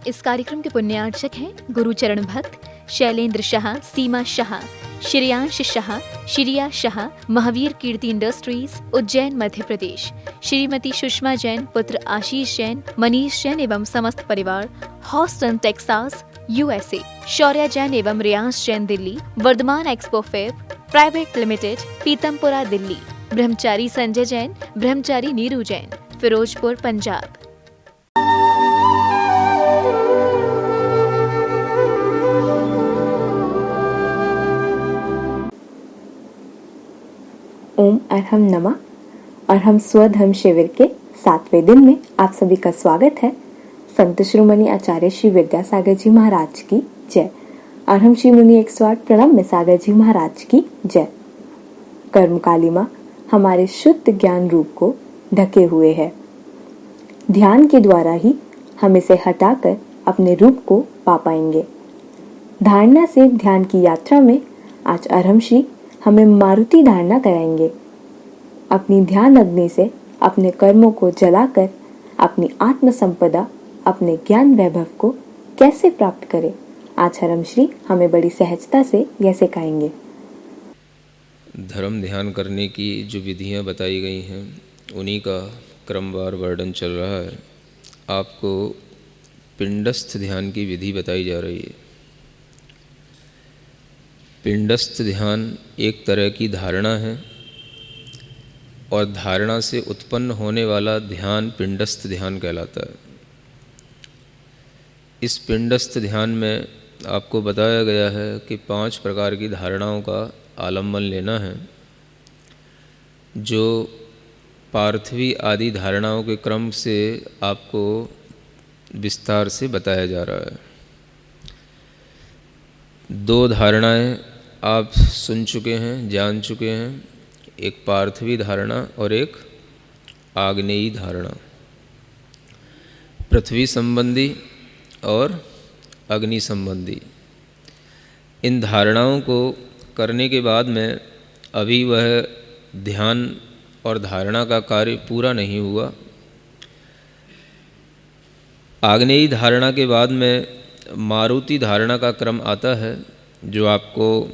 इस कार्यक्रम के पुण्यार्चक हैं गुरुचरण भक्त, शैलेंद्र शाह, सीमा शाह, श्रेयांश शाह, श्रिया शाह, महावीर कीर्ति इंडस्ट्रीज, उज्जैन, मध्य प्रदेश, श्रीमती सुषमा जैन, पुत्र आशीष जैन, मनीष जैन एवं समस्त परिवार, Houston Texas, USA, Shaurya Jain एवं Riyansh Jain, Delhi, Vardhman expo fair private limited, Pitampura, Delhi, ब्रह्मचारी संजय जैन, ब्रह्मचारी नीरू जैन, फिरोजपुर, पंजाब। ओम अरहम नमः। अरहम स्वधर्म शिविर के 7वें दिन में आप सभी का स्वागत है। संत शिरोमणि आचार्य श्री विद्यासागर जी महाराज की जय। अरहम श्री मुनि 108 प्रणव में सागर जी महाराज की जय। कर्म कालिमा हमारे शुद्ध ज्ञान रूप को ढके हुए है। ध्यान के द्वारा ही हम इसे हटाकर अपने रूप को पा पाएंगे। धारणा से ध्यान की यात्रा में आज अरहम श्री हमें मारुति धारणा कराएंगे। अपनी ध्यान अग्नि से अपने कर्मों को जलाकर अपनी आत्म संपदा, अपने ज्ञान वैभव को कैसे प्राप्त करें, आज अरहम श्री हमें बड़ी सहजता से यह सिखाएंगे। धर्म ध्यान करने की जो विधियां बताई गई हैं उन्हीं का क्रमवार वर्णन चल रहा है। आपको पिंडस्थ ध्यान की विधि बताई जा रही है। पिंडस्थ ध्यान एक तरह की धारणा है और धारणा से उत्पन्न होने वाला ध्यान पिंडस्थ ध्यान कहलाता है। इस पिंडस्थ ध्यान में आपको बताया गया है कि 5 प्रकार की धारणाओं का आलम्बन लेना है, जो पार्थिवी आदि धारणाओं के क्रम से आपको विस्तार से बताया जा रहा है। 2 धारणाएं आप सुन चुके हैं, जान चुके हैं, एक पार्थिवी धारणा और एक आग्नेयी धारणा, पृथ्वी संबंधी और अग्नि संबंधी। इन धारणाओं को करने के बाद में अभी वह ध्यान और धारणा का कार्य पूरा नहीं हुआ। आग्नेयी धारणा के बाद में मारुति धारणा का क्रम आता है, जो आपको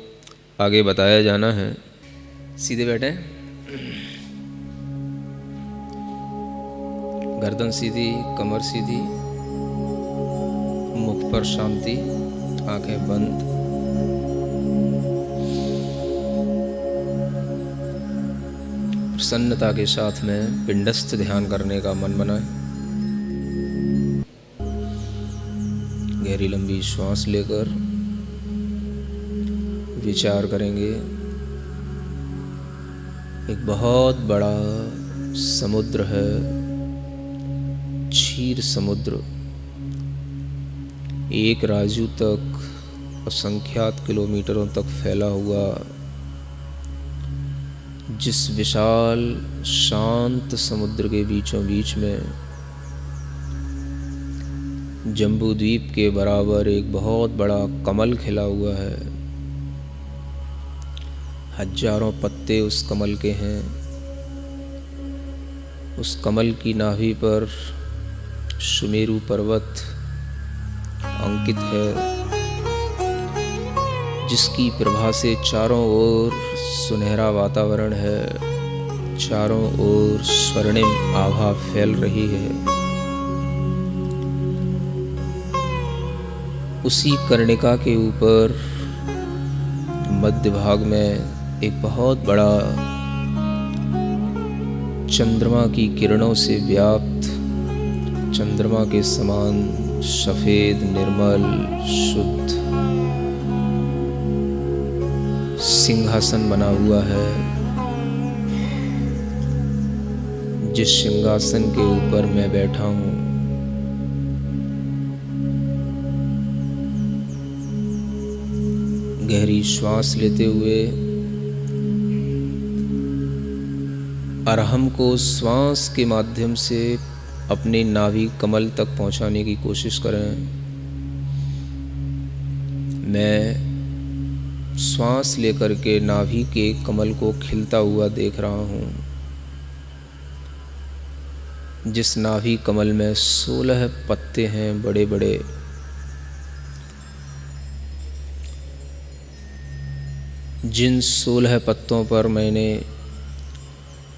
आगे बताया जाना है। सीधे बैठे, गर्दन सीधी, कमर सीधी, मुख पर शांति, आंखें बंद। प्रसन्नता के साथ में पिंडस्थ ध्यान करने का मन बनाएं। गहरी लंबी श्वास लेकर विचार करेंगे। एक बहुत बड़ा समुद्र है, क्षीर समुद्र, एक राजू तक असंख्यात किलोमीटरों तक फैला हुआ। जिस विशाल शांत समुद्र के बीचों बीच में जम्बू द्वीप के बराबर एक बहुत बड़ा कमल खिला हुआ है। हजारों पत्ते उस कमल के हैं। उस कमल की नाभि पर सुमेरु पर्वत अंकित है, जिसकी प्रभा से चारों ओर सुनहरा वातावरण है, चारों ओर स्वर्णिम आभा फैल रही है। उसी कर्णिका के ऊपर मध्य भाग में एक बहुत बड़ा चंद्रमा की किरणों से व्याप्त, चंद्रमा के समान सफेद, निर्मल, शुद्ध सिंहासन बना हुआ है। जिस सिंहासन के ऊपर मैं बैठा हूँ, गहरी श्वास लेते हुए अरहम को श्वास के माध्यम से अपने नाभि कमल तक पहुंचाने की कोशिश करें। मैं श्वास लेकर के नाभि के कमल को खिलता हुआ देख रहा हूँ। जिस नाभि कमल में 16 पत्ते हैं बड़े बड़े, जिन 16 पत्तों पर मैंने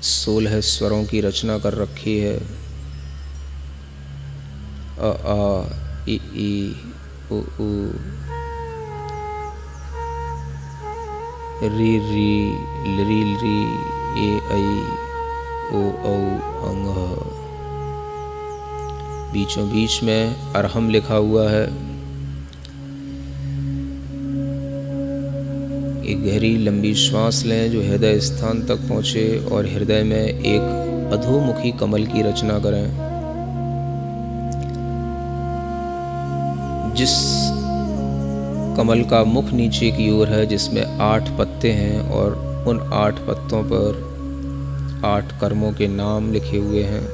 16 स्वरों की रचना कर रखी है। अ आ इ ई उ ऊ री री लरी री ए ऐ ओ औ अंग। बीचों बीच में अरहम लिखा हुआ है। एक गहरी लंबी श्वास लें जो हृदय स्थान तक पहुँचे और हृदय में एक अधोमुखी कमल की रचना करें। जिस कमल का मुख नीचे की ओर है, जिसमें 8 पत्ते हैं और उन 8 पत्तों पर 8 कर्मों के नाम लिखे हुए हैं।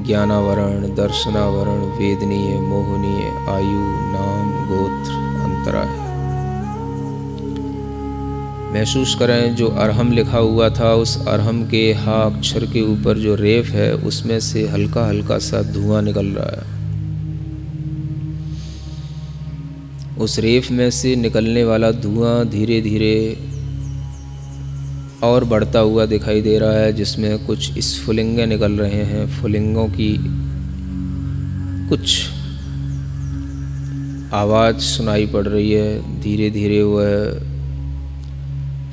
ज्ञानावरण, दर्शनावरण, वेदनीय, मोहनीय, आयु, नाम, गोत्र, अंतराय। महसूस करें जो अरहम लिखा हुआ था, उस अरहम के हा अक्षर के ऊपर जो रेफ है उसमें से हल्का हल्का सा धुआं निकल रहा है। उस रेफ में से निकलने वाला धुआं धीरे धीरे और बढ़ता हुआ दिखाई दे रहा है, जिसमें कुछ स्फुलिंगे निकल रहे हैं। फुलिंगों की कुछ आवाज़ सुनाई पड़ रही है। धीरे धीरे वह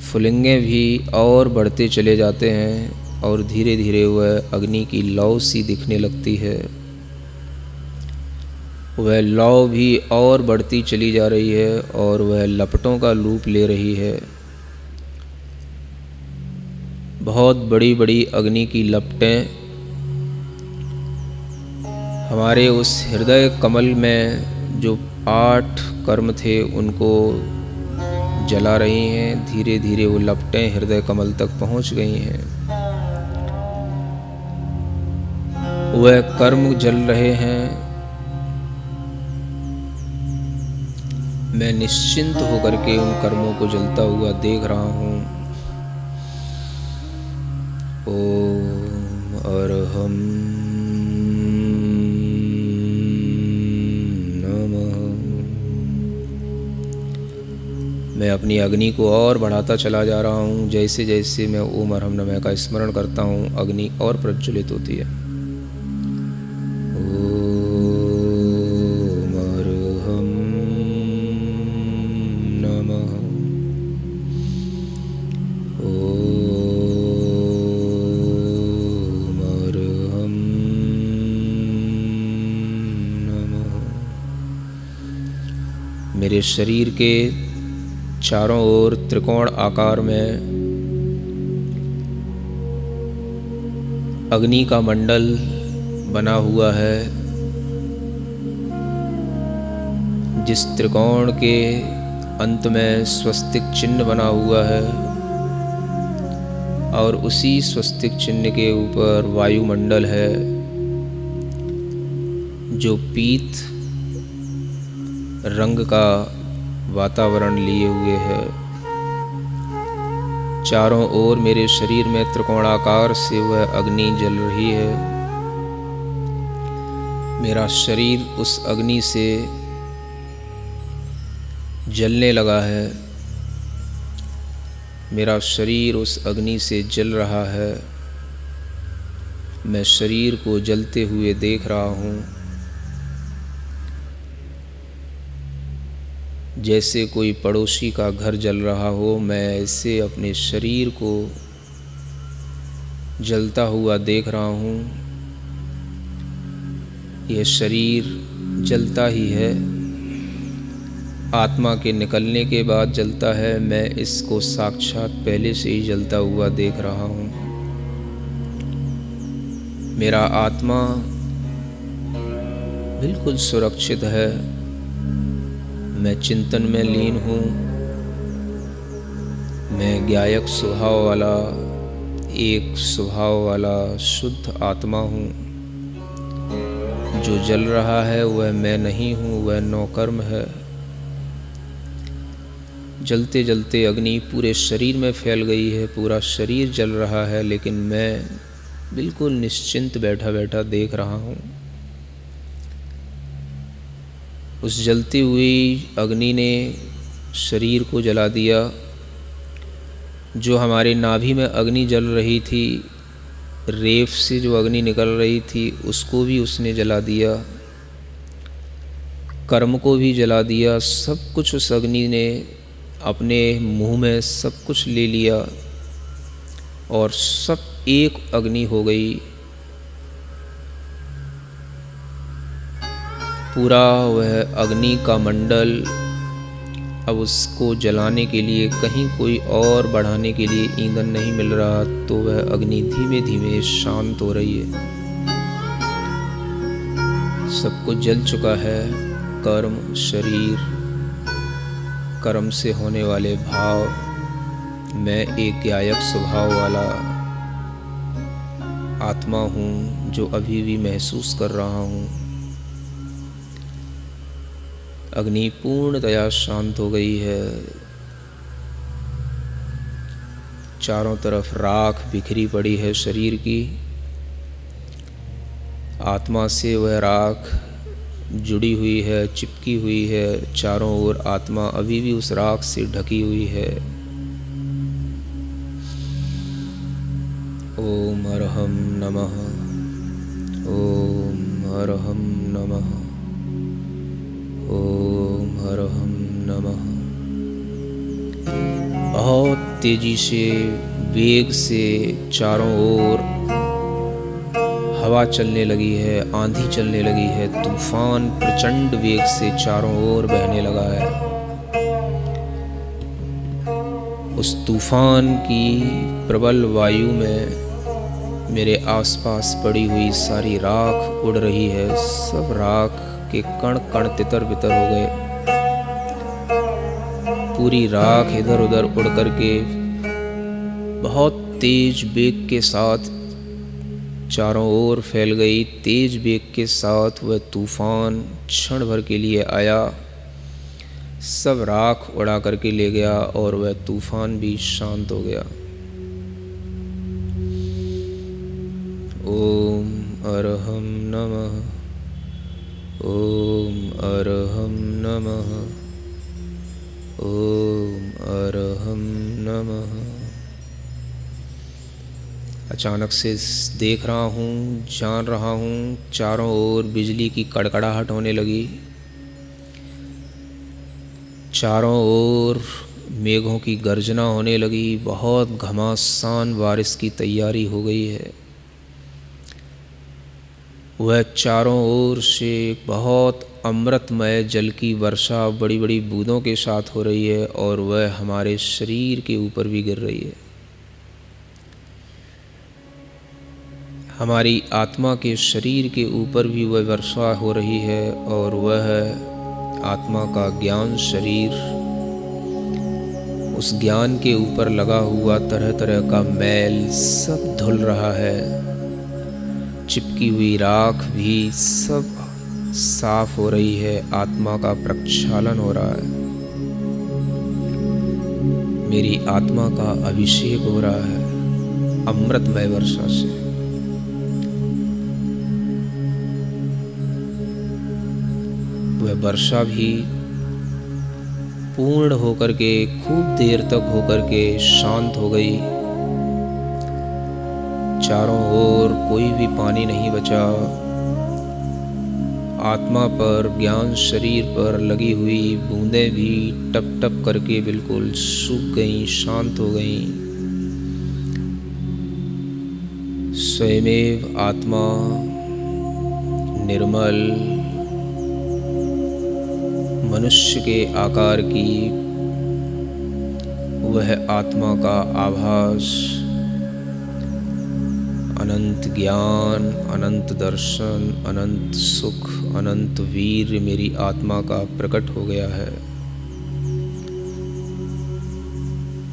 फुलिंगे भी और बढ़ते चले जाते हैं और धीरे धीरे वह अग्नि की लौ सी दिखने लगती है। वह लौ भी और बढ़ती चली जा रही है और वह लपटों का रूप ले रही है। बहुत बड़ी बड़ी अग्नि की लपटें हमारे उस हृदय कमल में जो 8 कर्म थे उनको जला रही हैं। धीरे धीरे वो लपटें हृदय कमल तक पहुंच गई हैं। वह कर्म जल रहे हैं। मैं निश्चिंत होकर के उन कर्मों को जलता हुआ देख रहा हूँ। ओम अरहम नमः। मैं अपनी अग्नि को और बढ़ाता चला जा रहा हूँ। जैसे जैसे मैं ओम अरहम नमः का स्मरण करता हूँ, अग्नि और प्रज्वलित होती है। ओम अरहम नमः। ओम अरहम नमः। मेरे शरीर के चारों ओर त्रिकोण आकार में अग्नि का मंडल बना हुआ है। जिस त्रिकोण के अंत में स्वस्तिक चिन्ह बना हुआ है और उसी स्वस्तिक चिन्ह के ऊपर वायुमंडल है जो पीत रंग का वातावरण लिए हुए है। चारों ओर मेरे शरीर में त्रिकोणाकार से वह अग्नि जल रही है। मेरा शरीर उस अग्नि से जलने लगा है। मेरा शरीर उस अग्नि से जल रहा है। मैं शरीर को जलते हुए देख रहा हूँ। जैसे कोई पड़ोसी का घर जल रहा हो, मैं ऐसे अपने शरीर को जलता हुआ देख रहा हूँ। यह शरीर जलता ही है, आत्मा के निकलने के बाद जलता है। मैं इसको साक्षात पहले से ही जलता हुआ देख रहा हूँ। मेरा आत्मा बिल्कुल सुरक्षित है। मैं चिंतन में लीन हूँ। मैं ज्ञायक स्वभाव वाला, एक स्वभाव वाला शुद्ध आत्मा हूँ। जो जल रहा है वह मैं नहीं हूँ, वह नौकर्म है। जलते जलते अग्नि पूरे शरीर में फैल गई है, पूरा शरीर जल रहा है, लेकिन मैं बिल्कुल निश्चिंत बैठा बैठा देख रहा हूँ। उस जलती हुई अग्नि ने शरीर को जला दिया। जो हमारे नाभि में अग्नि जल रही थी, रेफ से जो अग्नि निकल रही थी, उसको भी उसने जला दिया। कर्म को भी जला दिया। सब कुछ उस अग्नि ने अपने मुंह में सब कुछ ले लिया और सब एक अग्नि हो गई। पूरा वह अग्नि का मंडल अब उसको जलाने के लिए कहीं कोई और बढ़ाने के लिए ईंधन नहीं मिल रहा, तो वह अग्नि धीमे धीमे शांत हो रही है। सब कुछ जल चुका है। कर्म, शरीर, कर्म से होने वाले भाव, मैं एक गायक स्वभाव वाला आत्मा हूँ जो अभी भी महसूस कर रहा हूँ। अग्नि पूर्णतया शांत हो गई है। चारों तरफ राख बिखरी पड़ी है शरीर की। आत्मा से वह राख जुड़ी हुई है, चिपकी हुई है। चारों ओर आत्मा अभी भी उस राख से ढकी हुई है। ओम अरहम नमः, ओम अरहम नमः, ओम अरहम नमः। बहुत तेजी से, वेग से चारों ओर हवा चलने लगी है, आंधी चलने लगी है, तूफान प्रचंड वेग से चारों ओर बहने लगा है। उस तूफान की प्रबल वायु में मेरे आसपास पड़ी हुई सारी राख उड़ रही है। सब राख के कण कण तितर बितर हो गए। पूरी राख इधर उधर उड़ करके बहुत तेज वेग के साथ चारों ओर फैल गई। तेज वेग के साथ वह तूफान क्षण भर के लिए आया, सब राख उड़ा करके ले गया और वह तूफान भी शांत हो गया। ओम अरहम नमः, ओम अरहम नमः, ओम अरहम नमः। अचानक से देख रहा हूँ, जान रहा हूँ, चारों ओर बिजली की कड़कड़ाहट होने लगी। चारों ओर मेघों की गर्जना होने लगी। बहुत घमासान बारिश की तैयारी हो गई है। वह चारों ओर से बहुत अमृतमय जल की वर्षा बड़ी बड़ी बूंदों के साथ हो रही है और वह हमारे शरीर के ऊपर भी गिर रही है। हमारी आत्मा के शरीर के ऊपर भी वह वर्षा हो रही है और वह आत्मा का ज्ञान शरीर, उस ज्ञान के ऊपर लगा हुआ तरह तरह का मैल सब धुल रहा है। चिपकी हुई राख भी सब साफ हो रही है। आत्मा का प्रक्षालन हो रहा है। मेरी आत्मा का अभिषेक हो रहा है अमृतमय वर्षा से। वह वर्षा भी पूर्ण होकर के खूब देर तक होकर के शांत हो गई। चारों ओर कोई भी पानी नहीं बचा। आत्मा पर, ज्ञान शरीर पर लगी हुई बूंदें भी टप टप करके बिल्कुल सूख गईं, शांत हो गईं। स्वयमेव आत्मा निर्मल मनुष्य के आकार की वह आत्मा का आभास, अनंत ज्ञान, अनंत दर्शन, अनंत सुख, अनंत वीर मेरी आत्मा का प्रकट हो गया है।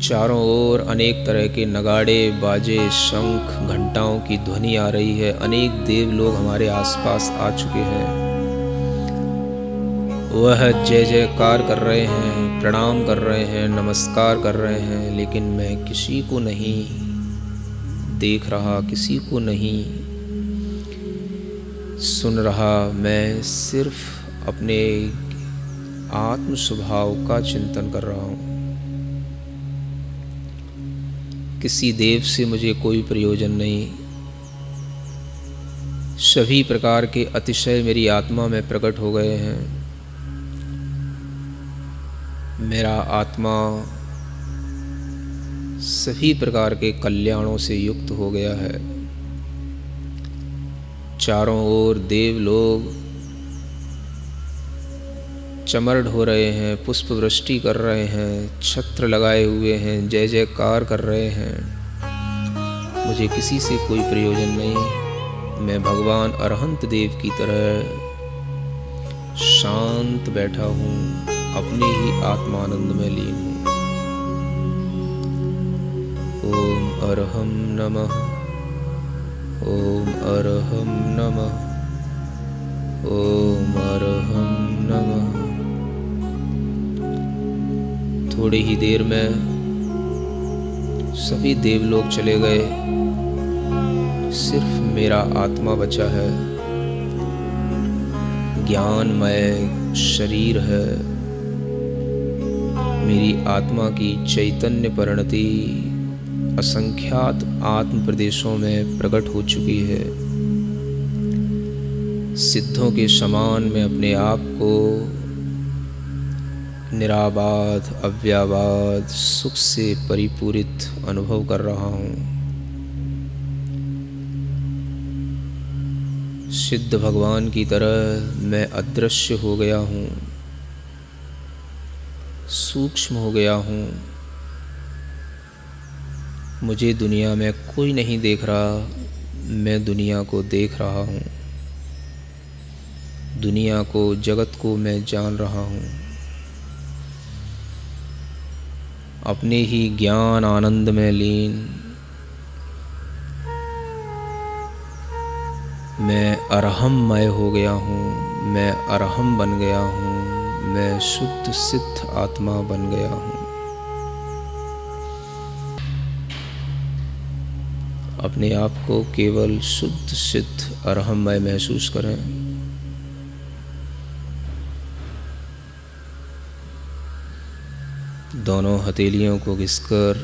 चारों ओर अनेक तरह के नगाड़े, बाजे, शंख, घंटाओं की ध्वनि आ रही है। अनेक देव लोग हमारे आसपास आ चुके हैं। वह जय जयकार कर रहे हैं, प्रणाम कर रहे हैं, नमस्कार कर रहे हैं, लेकिन मैं किसी को नहीं देख रहा, किसी को नहीं सुन रहा। मैं सिर्फ अपने आत्म स्वभाव का चिंतन कर रहा हूँ। किसी देव से मुझे कोई प्रयोजन नहीं। सभी प्रकार के अतिशय मेरी आत्मा में प्रकट हो गए हैं। मेरा आत्मा सभी प्रकार के कल्याणों से युक्त हो गया है। चारों ओर देव लोग चमर ढो रहे हैं, पुष्प वृष्टि कर रहे हैं, छत्र लगाए हुए हैं, जय जयकार कर रहे हैं। मुझे किसी से कोई प्रयोजन नहीं। मैं भगवान अरहंत देव की तरह शांत बैठा हूँ, अपने ही आत्मानंद में लीन हूँ। ओम अरहम नमः, ओम अरहम नमः, ओम अरहम नमः। थोड़ी ही देर में सभी देवलोक चले गए, सिर्फ मेरा आत्मा बचा है। ज्ञानमय शरीर है। मेरी आत्मा की चैतन्य परिणति असंख्यात आत्म प्रदेशों में प्रकट हो चुकी है। सिद्धों के समान मैं अपने आप को निराबाध, अव्याबाद, सुख से परिपूरित अनुभव कर रहा हूँ। सिद्ध भगवान की तरह मैं अदृश्य हो गया हूँ, सूक्ष्म हो गया हूँ। मुझे दुनिया में कोई नहीं देख रहा, मैं दुनिया को देख रहा हूँ। दुनिया को, जगत को मैं जान रहा हूँ। अपने ही ज्ञान आनंद में लीन मैं अरहममय हो गया हूँ। मैं अरहम बन गया हूँ। मैं शुद्ध सिद्ध आत्मा बन गया हूँ। अपने आप को केवल शुद्ध सिद्ध अरहममय महसूस करें। दोनों हथेलियों को घिसकर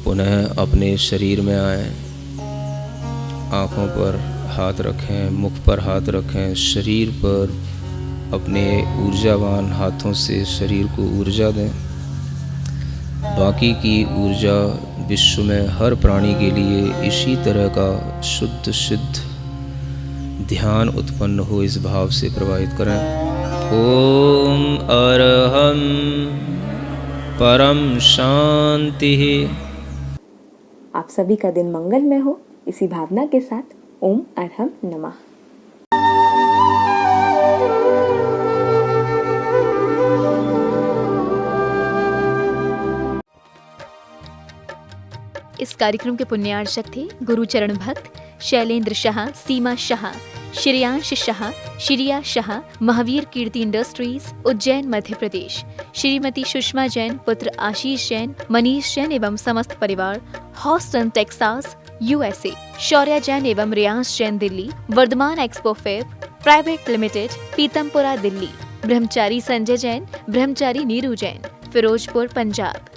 पुनः अपने शरीर में आए। आँखों पर हाथ रखें, मुख पर हाथ रखें, शरीर पर अपने ऊर्जावान हाथों से शरीर को ऊर्जा दें। बाकी की ऊर्जा विश्व में हर प्राणी के लिए इसी तरह का शुद्ध सिद्ध ध्यान उत्पन्न हो, इस भाव से प्रवाहित करें। ओम अरहम परम शांति। आप सभी का दिन मंगलमय हो, इसी भावना के साथ ओम अरहम नमः। इस कार्यक्रम के पुण्यार्चक थे गुरुचरण भक्त शैलेंद्र शाह, सीमा शाह, श्रेयांश शाह, श्रिया शाह, महावीर कीर्ति इंडस्ट्रीज, उज्जैन, मध्य प्रदेश। श्रीमती सुषमा जैन, पुत्र आशीष जैन, मनीष जैन एवं समस्त परिवार, Houston, Texas, USA. Shaurya Jain एवं Riyansh Jain, Delhi. Vardhman expo fab private limited, Pitampura, Delhi. ब्रह्मचारी संजय जैन, ब्रह्मचारी नीरू जैन, फिरोजपुर, पंजाब।